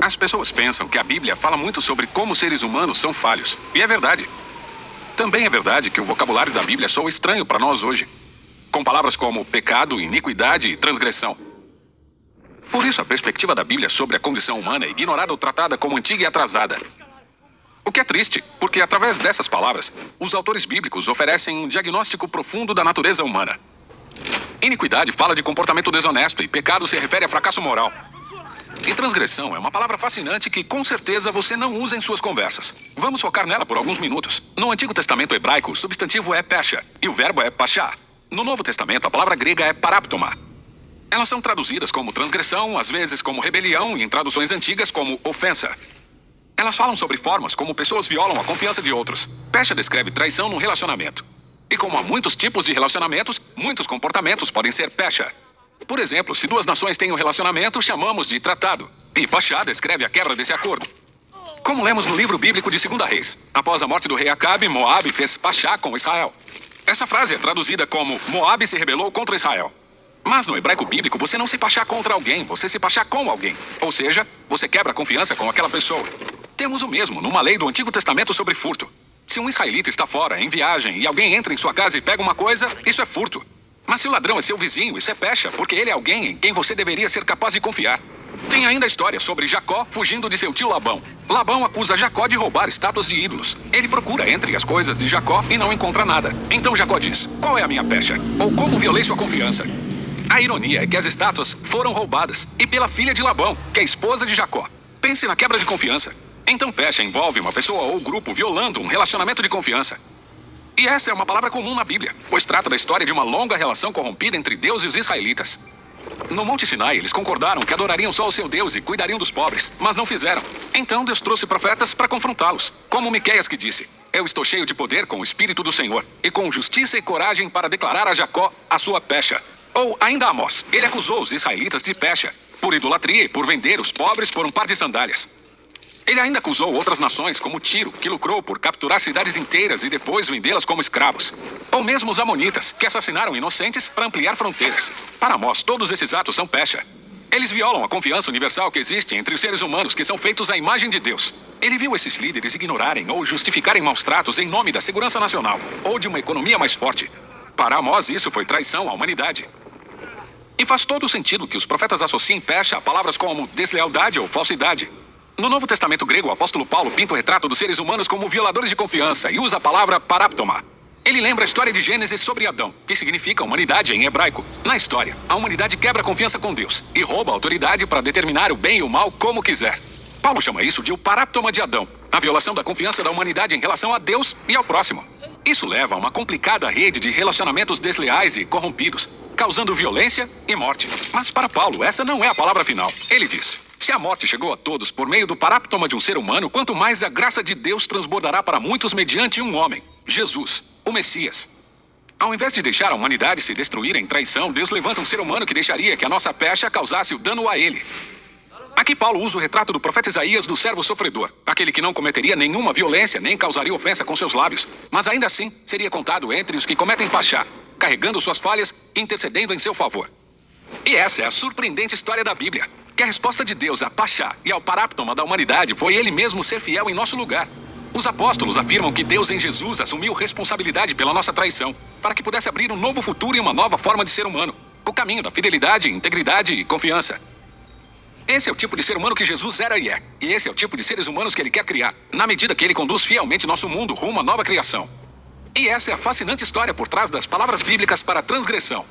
As pessoas pensam que a Bíblia fala muito sobre como seres humanos são falhos. E é verdade. Também é verdade que o vocabulário da Bíblia soa estranho para nós hoje, com palavras como pecado, iniquidade e transgressão. Por isso, a perspectiva da Bíblia sobre a condição humana é ignorada ou tratada como antiga e atrasada. O que é triste, porque através dessas palavras, os autores bíblicos oferecem um diagnóstico profundo da natureza humana. Iniquidade fala de comportamento desonesto e pecado se refere a fracasso moral. E transgressão é uma palavra fascinante que com certeza você não usa em suas conversas. Vamos focar nela por alguns minutos. No Antigo Testamento hebraico, o substantivo é pesha e o verbo é pachá. No Novo Testamento, a palavra grega é paraptoma. Elas são traduzidas como transgressão, às vezes como rebelião e em traduções antigas como ofensa. Elas falam sobre formas como pessoas violam a confiança de outros. Pesha descreve traição no relacionamento. E como há muitos tipos de relacionamentos, muitos comportamentos podem ser pesha. Por exemplo, se duas nações têm um relacionamento, chamamos de tratado. E pachá descreve a quebra desse acordo. Como lemos no livro bíblico de 2 Reis, após a morte do rei Acabe, Moabe fez pachá com Israel. Essa frase é traduzida como Moabe se rebelou contra Israel. Mas no hebraico bíblico, você não se pachá contra alguém, você se pachá com alguém. Ou seja, você quebra a confiança com aquela pessoa. Temos o mesmo numa lei do Antigo Testamento sobre furto. Se um israelita está fora, em viagem, e alguém entra em sua casa e pega uma coisa, isso é furto. Mas se o ladrão é seu vizinho, isso é pecha, porque ele é alguém em quem você deveria ser capaz de confiar. Tem ainda a história sobre Jacó fugindo de seu tio Labão. Labão acusa Jacó de roubar estátuas de ídolos. Ele procura entre as coisas de Jacó e não encontra nada. Então Jacó diz, qual é a minha pecha? Ou como violei sua confiança? A ironia é que as estátuas foram roubadas, e pela filha de Labão, que é esposa de Jacó. Pense na quebra de confiança. Então pecha envolve uma pessoa ou grupo violando um relacionamento de confiança. E essa é uma palavra comum na Bíblia, pois trata da história de uma longa relação corrompida entre Deus e os israelitas. No Monte Sinai, eles concordaram que adorariam só o seu Deus e cuidariam dos pobres, mas não fizeram. Então Deus trouxe profetas para confrontá-los, como Miqueias que disse, eu estou cheio de poder com o Espírito do Senhor, e com justiça e coragem para declarar a Jacó a sua pecha. Ou ainda Amós, ele acusou os israelitas de pecha, por idolatria e por vender os pobres por um par de sandálias. Ele ainda acusou outras nações, como Tiro, que lucrou por capturar cidades inteiras e depois vendê-las como escravos. Ou mesmo os amonitas, que assassinaram inocentes para ampliar fronteiras. Para Amós, todos esses atos são pecha. Eles violam a confiança universal que existe entre os seres humanos que são feitos à imagem de Deus. Ele viu esses líderes ignorarem ou justificarem maus tratos em nome da segurança nacional ou de uma economia mais forte. Para Amós, isso foi traição à humanidade. E faz todo sentido que os profetas associem pecha a palavras como deslealdade ou falsidade. No Novo Testamento grego, o apóstolo Paulo pinta o retrato dos seres humanos como violadores de confiança e usa a palavra paraptoma. Ele lembra a história de Gênesis sobre Adão, que significa humanidade em hebraico. Na história, a humanidade quebra a confiança com Deus e rouba a autoridade para determinar o bem e o mal como quiser. Paulo chama isso de o paraptoma de Adão, a violação da confiança da humanidade em relação a Deus e ao próximo. Isso leva a uma complicada rede de relacionamentos desleais e corrompidos, causando violência e morte. Mas para Paulo, essa não é a palavra final. Ele diz, se a morte chegou a todos por meio do paraptoma de um ser humano, quanto mais a graça de Deus transbordará para muitos mediante um homem, Jesus, o Messias. Ao invés de deixar a humanidade se destruir em traição, Deus levanta um ser humano que deixaria que a nossa pecha causasse o dano a ele. Aqui Paulo usa o retrato do profeta Isaías do servo sofredor, aquele que não cometeria nenhuma violência nem causaria ofensa com seus lábios, mas ainda assim seria contado entre os que cometem pachá, carregando suas falhas e intercedendo em seu favor. E essa é a surpreendente história da Bíblia, que a resposta de Deus a pachá e ao paraptoma da humanidade foi ele mesmo ser fiel em nosso lugar. Os apóstolos afirmam que Deus em Jesus assumiu responsabilidade pela nossa traição, para que pudesse abrir um novo futuro e uma nova forma de ser humano, o caminho da fidelidade, integridade e confiança. Esse é o tipo de ser humano que Jesus era e é. E esse é o tipo de seres humanos que ele quer criar, na medida que ele conduz fielmente nosso mundo rumo à nova criação. E essa é a fascinante história por trás das palavras bíblicas para transgressão.